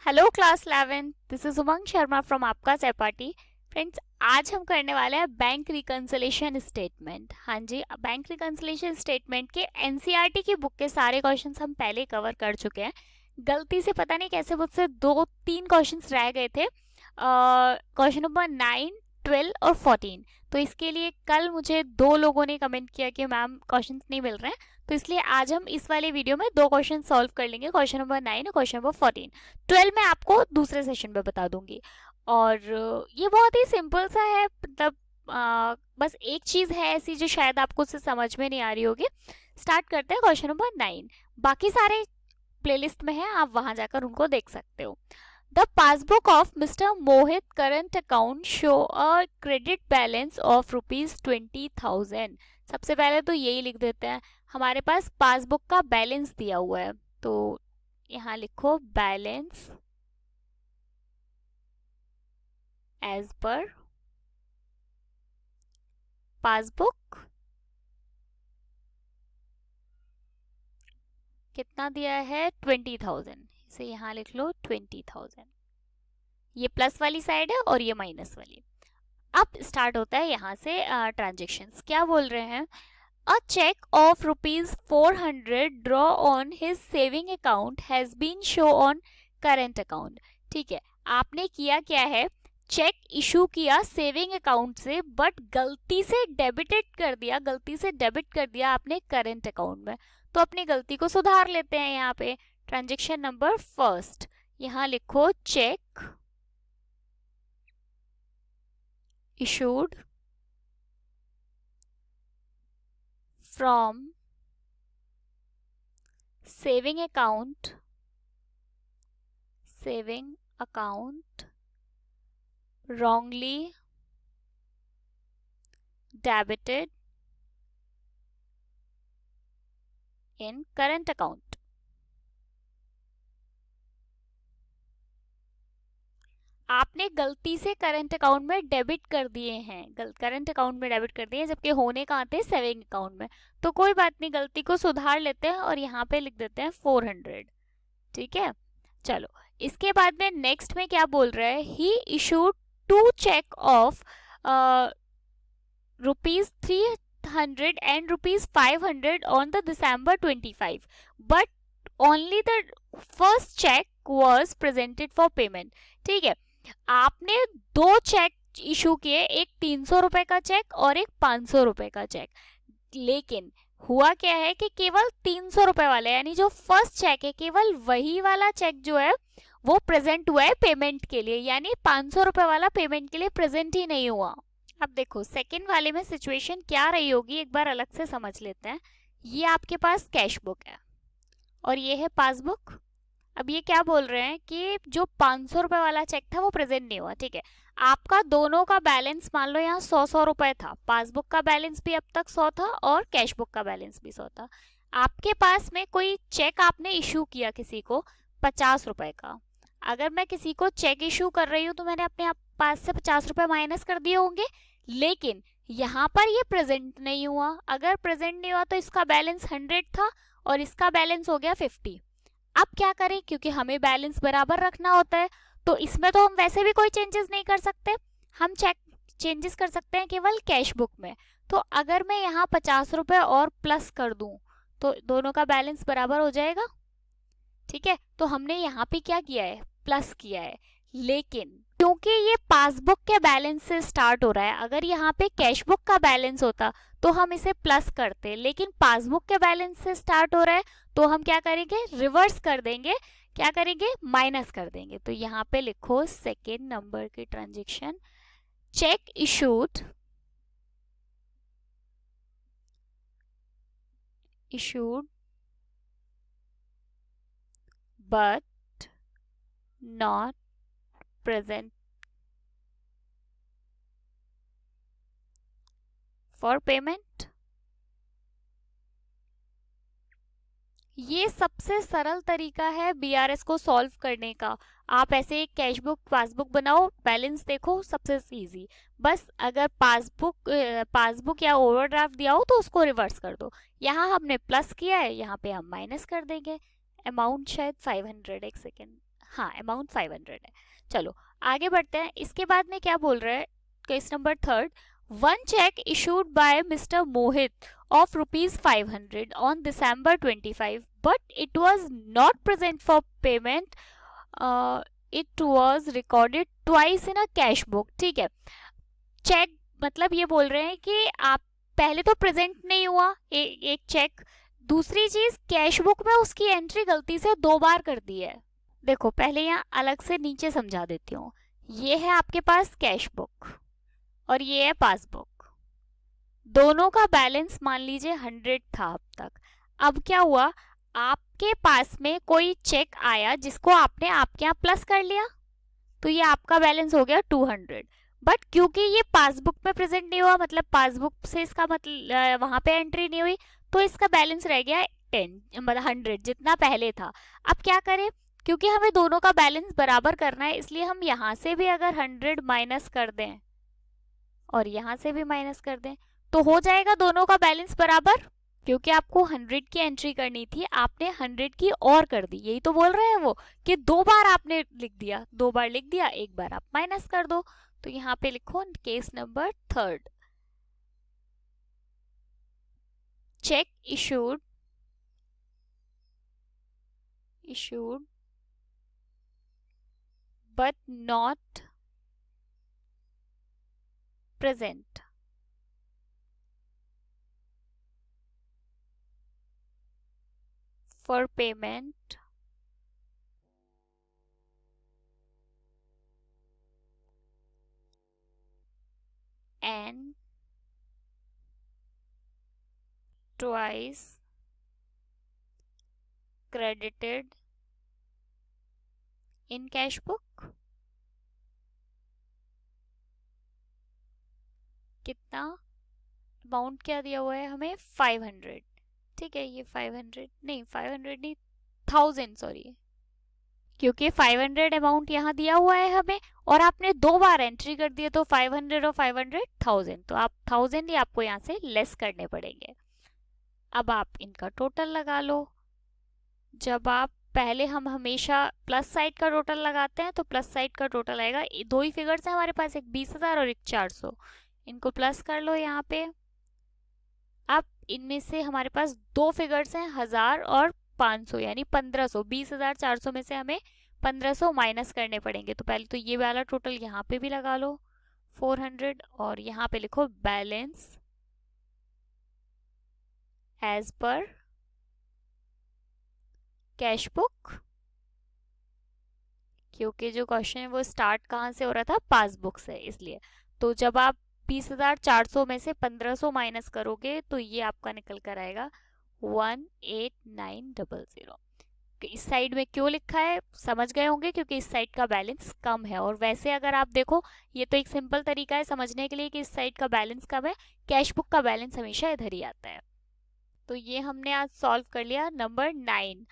Hello class 11, this is Umang Sharma from आपका सहपाठी। Friends, आज हम करने वाले हैं बैंक रिकंसिलिएशन स्टेटमेंट। हाँ जी, बैंक रिकंसिलिएशन स्टेटमेंट के एनसीईआरटी की बुक के सारे क्वेश्चंस हम पहले कवर कर चुके हैं। गलती से पता नहीं कैसे मुझसे 2-3 क्वेश्चंस रह गए थे, क्वेश्चन नंबर 9, 12 और 14। तो इसके लिए कल मुझे 2 लोगों ने कमेंट किया कि मैम क्वेश्चंस नहीं मिल रहे हैं, तो इसलिए आज हम इस वाले वीडियो में 2 क्वेश्चन सॉल्व कर लेंगे, क्वेश्चन नंबर 9 और क्वेश्चन नंबर 14। 12 मैं आपको दूसरे सेशन में बता दूंगी। और ये बहुत ही सिंपल सा है, मतलब बस एक चीज है ऐसी जो शायद आपको उससे समझ में नहीं आ रही होगी। स्टार्ट करते हैं क्वेश्चन नंबर 9। बाकी सारे प्लेलिस्ट में है, आप वहां जाकर उनको देख सकते हो। The passbook of mister Mohit current account show a credit balance of ₹20,000। सबसे पहले तो यही लिख देते हैं, हमारे पास पासबुक का बैलेंस दिया हुआ है, तो यहाँ लिखो बैलेंस एज पर पासबुक। कितना दिया है? 20,000। इसे यहाँ लिख लो 20,000। ये प्लस वाली साइड है और ये माइनस वाली। अब स्टार्ट होता है यहाँ से ट्रांजेक्शन्स। क्या बोल रहे हैं? A check of ₹400 draw on his saving account has been show on current account। ठीक है, आपने किया क्या है, चेक इशू किया सेविंग अकाउंट से, बट गलती से डेबिट कर दिया आपने करंट अकाउंट में। तो अपनी गलती को सुधार लेते हैं। यहाँ पे ट्रांजेक्शन नंबर फर्स्ट, यहाँ लिखो check issued from saving account wrongly debited in current account। आपने गलती से करंट अकाउंट में डेबिट कर दिए हैं, करंट अकाउंट में डेबिट कर दिए हैं, जबकि होने कहाँ थे? सेविंग अकाउंट में। तो कोई बात नहीं, गलती को सुधार लेते हैं और यहाँ पे लिख देते हैं 400। ठीक है, चलो इसके बाद में नेक्स्ट में क्या बोल रहा है? He issued 2 check of ₹300 and ₹500 on the December 25, but only the first check was presented for payment। ठीक है, आपने 2 चेक इशू किए, एक 300 रुपए का चेक और एक 500 रुपए का चेक, लेकिन हुआ क्या है कि केवल 300 रुपए वाले, यानी जो फर्स्ट चेक है, केवल वही वाला चेक जो है वो प्रेजेंट हुआ है पेमेंट के लिए, यानी 500 रुपए वाला पेमेंट के लिए प्रेजेंट ही नहीं हुआ। अब देखो सेकंड वाले में सिचुएशन क्या रही होगी, एक बार अलग से समझ लेते हैं। ये आपके पास कैश बुक है और ये है पासबुक। अब ये क्या बोल रहे हैं कि जो 500 रुपए वाला चेक था वो प्रेजेंट नहीं हुआ। ठीक है, आपका दोनों का बैलेंस मान लो यहाँ 100 रुपए था, पासबुक का बैलेंस भी अब तक 100 था और कैश बुक का बैलेंस भी 100 था। आपके पास में कोई चेक आपने इशू किया किसी को 50 रुपए का। अगर मैं किसी को चेक इशू कर रही हूँ तो मैंने अपने पास से 50 रुपए माइनस कर दिए होंगे, लेकिन यहाँ पर ये प्रेजेंट नहीं हुआ। अगर प्रेजेंट नहीं हुआ तो इसका बैलेंस 100 था और इसका बैलेंस हो गया 50। अब क्या करें, क्योंकि हमें बैलेंस बराबर रखना होता है, तो इसमें तो हम वैसे भी कोई चेंजेस नहीं कर सकते, हम चेक चेंजेस कर सकते हैं केवल कैश बुक में। तो अगर मैं यहाँ 50 रुपए और प्लस कर दूं तो दोनों का बैलेंस बराबर हो जाएगा। ठीक है, तो हमने यहाँ पे क्या किया है? प्लस किया है, लेकिन क्योंकि ये पासबुक के बैलेंस से स्टार्ट हो रहा है, अगर यहाँ पे कैश बुक का बैलेंस होता तो हम इसे प्लस करते, लेकिन पासबुक के बैलेंस से स्टार्ट हो रहा है तो हम क्या करेंगे? रिवर्स कर देंगे। क्या करेंगे? माइनस कर देंगे। तो यहाँ पे लिखो सेकेंड नंबर की transaction, check issued but not present for payment। ये सबसे सरल तरीका है बीआरएस को सॉल्व करने का। आप ऐसे एक कैश बुक पासबुक बनाओ, बैलेंस देखो, सबसे इजी। बस अगर पासबुक या ओवरड्राफ्ट दिया हो तो उसको रिवर्स कर दो। यहाँ हमने प्लस किया है, यहाँ पे हम माइनस कर देंगे। अमाउंट शायद 500, एक सेकेंड, हाँ अमाउंट 500 है। चलो आगे बढ़ते हैं। इसके बाद में क्या बोल रहा है, case number third, one check issued by mister Mohit of rupees 500 on December 25 but it was not present for payment. It was recorded twice in a cash book. ठीक है, चेक मतलब ये बोल रहे हैं कि आप पहले तो प्रेजेंट नहीं हुआ एक चेक, दूसरी चीज कैश बुक में उसकी एंट्री गलती से 2 बार कर दी है। देखो पहले यहाँ अलग से नीचे समझा देती हूँ। ये है आपके पास कैश बुक और ये है पासबुक, दोनों का बैलेंस मान लीजिए 100 था अब तक। अब क्या हुआ, आपके पास में कोई चेक आया जिसको आपने आपके यहाँ प्लस कर लिया, तो ये आपका बैलेंस हो गया 200। बट क्योंकि ये पासबुक में प्रेजेंट नहीं हुआ, मतलब पासबुक से इसका मतलब वहां पे एंट्री नहीं हुई, तो इसका बैलेंस रह गया 10 मतलब 100 जितना पहले था। अब क्या करें, क्योंकि हमें दोनों का बैलेंस बराबर करना है, इसलिए हम यहाँ से भी अगर 100 माइनस कर दें और यहाँ से भी माइनस कर दें तो हो जाएगा दोनों का बैलेंस बराबर। क्योंकि आपको 100 की एंट्री करनी थी, आपने 100 की और कर दी। यही तो बोल रहे हैं वो कि 2 बार आपने लिख दिया, 2 बार लिख दिया, 1 बार आप माइनस कर दो। तो यहाँ पे लिखो case number third, check issued but not present for payment and twice credited in cash book। कितना अमाउंट क्या दिया हुआ है हमें, 500। ठीक है, ये 500 नहीं, 500 नहीं, 1000 सॉरी, क्योंकि 500 अमाउंट यहाँ दिया हुआ है हमें और आपने 2 बार एंट्री कर दिया, तो 500 और 500 1000, तो आप 1000 ही आपको यहाँ से लेस करने पड़ेंगे। अब आप इनका टोटल लगा लो। जब आप पहले हम हमेशा प्लस साइड का टोटल लगाते हैं, तो प्लस साइड का टोटल आएगा, 2 ही फिगर्स हैं हमारे पास, एक 20,000 और एक 400, इनको प्लस कर लो यहाँ पे। अब इनमें से हमारे पास 2 फिगर्स हैं 1000 और 500 यानी 1500, 20,400 में से हमें 1500 माइनस करने पड़ेंगे। तो पहले तो ये वाला टोटल यहाँ पे भी लगा लो 400 और यहाँ पे लिखो balance as per cash book, क्योंकि जो क्वेश्चन है वो स्टार्ट कहाँ से हो रहा था, पासबुक से, इसलिए। तो जब आप 20,400 में से 1500 माइनस करोगे तो ये आपका निकल कर आएगा 18900। इस साइड में क्यों लिखा है समझ गए होंगे, क्योंकि इस साइड का बैलेंस कम है। और वैसे अगर आप देखो, ये तो एक सिंपल तरीका है समझने के लिए कि इस साइड का बैलेंस कम है, कैश बुक का बैलेंस हमेशा इधर ही आता है। तो ये हमने आज सॉल्व कर लिया। नंबर 9,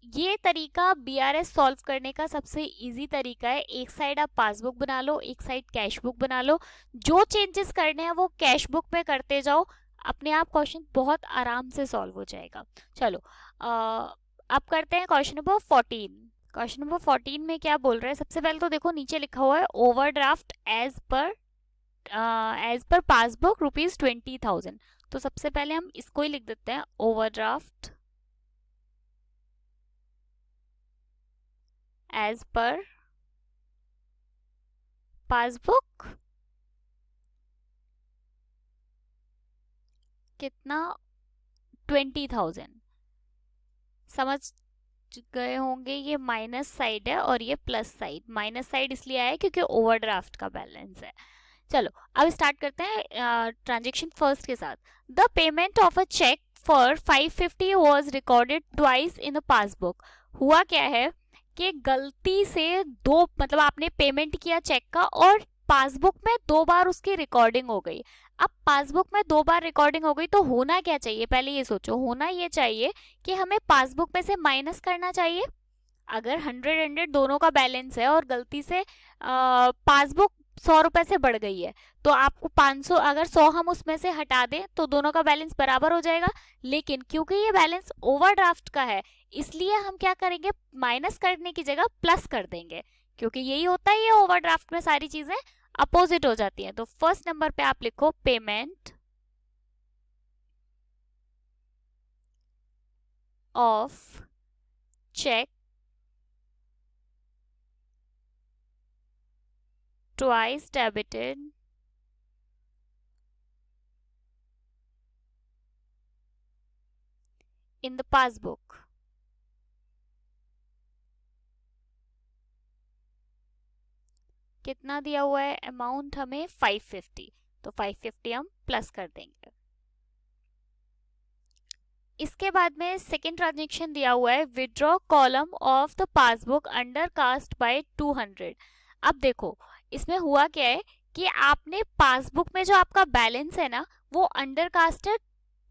ये तरीका बीआरएस सॉल्व करने का सबसे इजी तरीका है। एक साइड आप पासबुक बना लो, एक साइड कैश बुक बना लो, जो चेंजेस करने हैं वो कैश बुक में करते जाओ, अपने आप क्वेश्चन बहुत आराम से सॉल्व हो जाएगा। चलो अब करते हैं क्वेश्चन नंबर 14। क्वेश्चन नंबर 14 में क्या बोल रहा है, सबसे पहले तो देखो नीचे लिखा हुआ है ओवरड्राफ्ट एज पर पासबुक ₹20,000। तो सबसे पहले हम इसको ही लिख देते हैं, ओवरड्राफ्ट एज पर पासबुक कितना, 20,000। समझ गए होंगे, ये माइनस साइड है और ये प्लस साइड। माइनस साइड इसलिए आया क्योंकि ओवरड्राफ्ट का बैलेंस है। चलो अब स्टार्ट करते हैं ट्रांजेक्शन फर्स्ट के साथ। The payment of a cheque for 550 was recorded twice in the passbook. हुआ क्या है कि गलती से 2 मतलब आपने पेमेंट किया चेक का और पासबुक में 2 बार उसकी रिकॉर्डिंग हो गई। अब पासबुक में 2 बार रिकॉर्डिंग हो गई तो होना क्या चाहिए, पहले ये सोचो। होना ये चाहिए कि हमें पासबुक में से माइनस करना चाहिए। अगर 100 दोनों का बैलेंस है और गलती से पासबुक 100 रुपए से बढ़ गई है, तो आपको 500, अगर 100 हम उसमें से हटा दें तो दोनों का बैलेंस बराबर हो जाएगा। लेकिन क्योंकि ये बैलेंस ओवरड्राफ्ट का है, इसलिए हम क्या करेंगे, माइनस करने की जगह प्लस कर देंगे, क्योंकि यही होता है, ये ओवरड्राफ्ट में सारी चीजें अपोजिट हो जाती हैं। तो फर्स्ट नंबर पे आप लिखो payment of cheque twice debited in the passbook। कितना दिया हुआ है अमाउंट हमें 550, तो 550 हम प्लस कर देंगे। इसके बाद में सेकेंड ट्रांजेक्शन दिया हुआ है, withdraw column of the passbook under cast by 200। अब देखो इसमें हुआ क्या है कि आपने पासबुक में जो आपका बैलेंस है ना, वो अंडर कास्ट है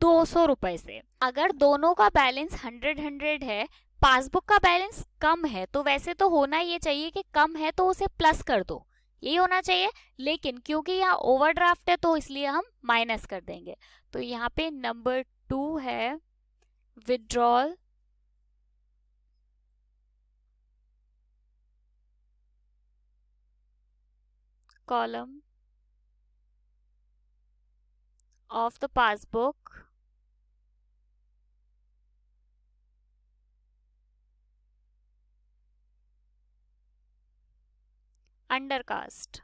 200 रुपए से। अगर दोनों का बैलेंस 100 है, पासबुक का बैलेंस कम है, तो वैसे तो होना ये चाहिए कि कम है तो उसे प्लस कर दो, यही होना चाहिए। लेकिन क्योंकि यहाँ ओवरड्राफ्ट है तो इसलिए हम माइनस कर देंगे। तो यहाँ पे नंबर 2 है withdrawal column of the passbook under cast.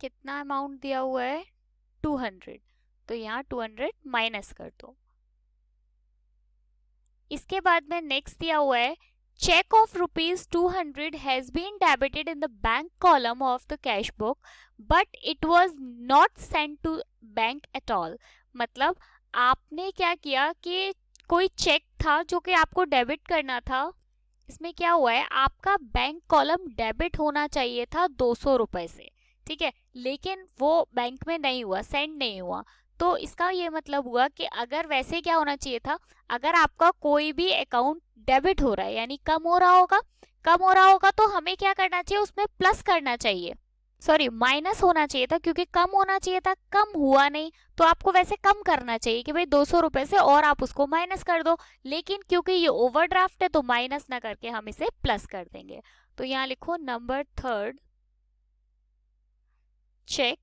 कितना अमाउंट दिया हुआ है 200, तो यहाँ 200 माइनस कर दो। इसके बाद में नेक्स्ट दिया हुआ है, cheque of ₹200 has been debited in the bank column of the cash book but it was not sent to bank at all. मतलब आपने क्या किया कि कोई चेक था जो कि आपको डेबिट करना था, इसमें क्या हुआ है, आपका बैंक कॉलम डेबिट होना चाहिए था 200 रुपए से, ठीक है, लेकिन वो बैंक में नहीं हुआ, सेंड नहीं हुआ। तो इसका ये मतलब हुआ कि अगर वैसे क्या होना चाहिए था, अगर आपका कोई भी अकाउंट डेबिट हो रहा है यानी कम हो रहा होगा, कम हो रहा होगा तो हमें क्या करना चाहिए, उसमें प्लस करना चाहिए, सॉरी माइनस होना चाहिए था, क्योंकि कम होना चाहिए था, कम हुआ नहीं, तो आपको वैसे कम करना चाहिए कि भाई 200 रुपए से और आप उसको माइनस कर दो। लेकिन क्योंकि ये ओवरड्राफ्ट है तो माइनस ना करके हम इसे प्लस कर देंगे। तो यहाँ लिखो number 3 cheque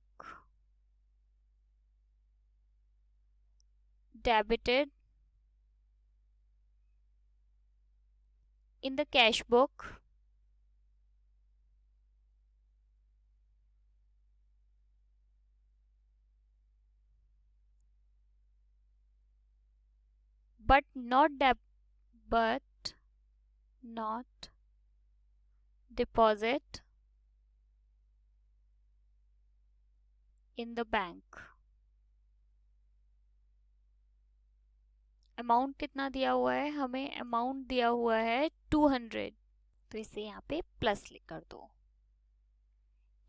debited in the cash book but not deposit in the bank। Amount कितना दिया हुआ है, हमें अमाउंट दिया हुआ है 200, तो इसे यहाँ पे प्लस कर दो।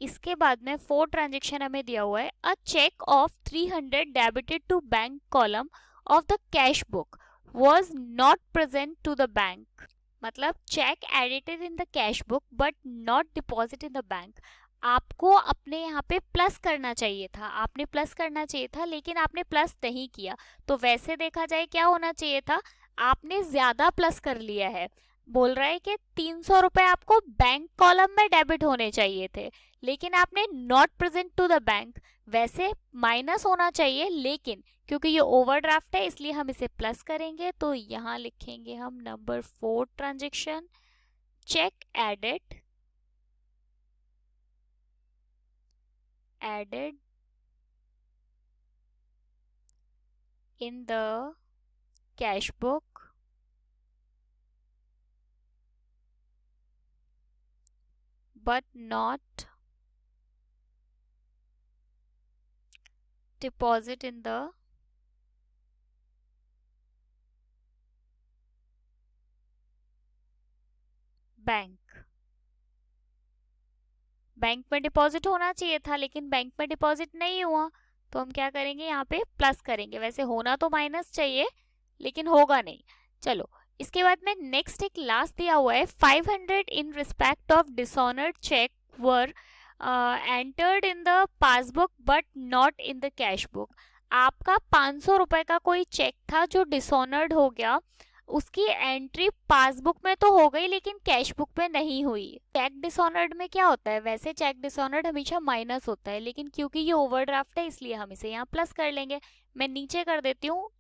इसके बाद में 4 ट्रांजेक्शन हमें दिया हुआ है, a cheque of 300 debited to bank column of the cash book was not present to the bank। मतलब cheque edited in the cash book but not deposit in the bank. आपको अपने यहाँ पे प्लस करना चाहिए था, आपने प्लस करना चाहिए था, लेकिन आपने प्लस नहीं किया। तो वैसे देखा जाए क्या होना चाहिए था, आपने ज्यादा प्लस कर लिया है। बोल रहा है कि 300 रुपए आपको बैंक कॉलम में डेबिट होने चाहिए थे, लेकिन आपने not present to the bank, वैसे माइनस होना चाहिए, लेकिन क्योंकि ये ओवरड्राफ्ट है इसलिए हम इसे प्लस करेंगे। तो यहाँ लिखेंगे हम number 4 transaction, cheque added in the cash book but not deposit in the bank. Bank में डिपॉजिट होना चाहिए था लेकिन बैंक में डिपॉजिट नहीं हुआ, तो हम क्या करेंगे, यहाँ पे प्लस करेंगे। वैसे होना तो माइनस चाहिए लेकिन होगा नहीं। चलो इसके बाद में नेक्स्ट एक लास्ट दिया हुआ है 500 in respect of dishonoured cheque were entered in the passbook but not in the cash book. आपका 500 रुपए का कोई चेक था जो डिसऑनर्ड हो गया, उसकी एंट्री पासबुक में तो हो गई लेकिन कैश बुक में नहीं हुई। चेक डिसऑनर्ड में क्या होता है, वैसे चेक डिसऑनर्ड हमेशा माइनस होता है, लेकिन क्योंकि ये ओवरड्राफ्ट है इसलिए हम इसे यहाँ प्लस कर लेंगे। मैं नीचे कर देती हूँ,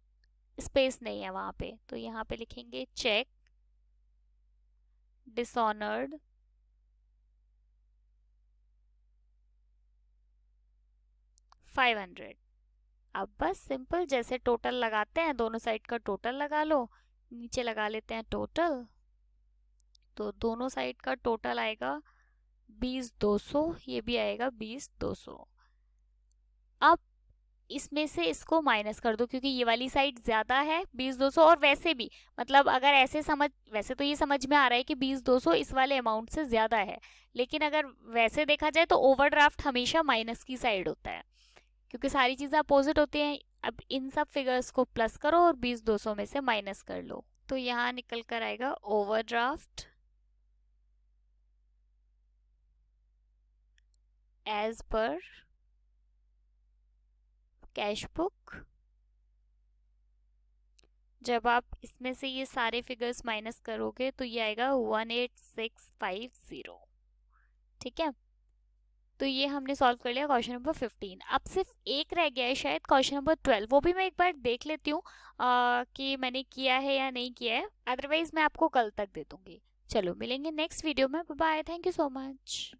स्पेस नहीं है वहां पे, तो यहाँ पे लिखेंगे चेक डिसऑनर्ड $500। अब बस सिंपल जैसे टोटल लगाते हैं, दोनों साइड का टोटल लगा लो, नीचे लगा लेते हैं टोटल, तो दोनों साइड का टोटल आएगा 20,200, ये भी आएगा 20,200। अब इसमें से इसको माइनस कर दो क्योंकि ये वाली साइड ज्यादा है 20,200, और वैसे भी मतलब अगर ऐसे समझ, वैसे तो ये समझ में आ रहा है कि 20,200 इस वाले अमाउंट से ज्यादा है, लेकिन अगर वैसे देखा जाए तो ओवरड्राफ्ट हमेशा माइनस की साइड होता है क्योंकि सारी चीजें अपोजिट होती हैं। अब इन सब फिगर्स को प्लस करो और 20,200 में से माइनस कर लो, तो यहाँ निकल कर आएगा overdraft as per cash book. जब आप इसमें से ये सारे फिगर्स माइनस करोगे तो ये आएगा 18650। ठीक है, तो ये हमने सॉल्व कर लिया क्वेश्चन नंबर 15। अब सिर्फ एक रह गया है शायद क्वेश्चन नंबर 12, वो भी मैं एक बार देख लेती हूँ कि मैंने किया है या नहीं किया है, अदरवाइज मैं आपको कल तक दे दूंगी। चलो मिलेंगे नेक्स्ट वीडियो में, bye bye, thank you so much.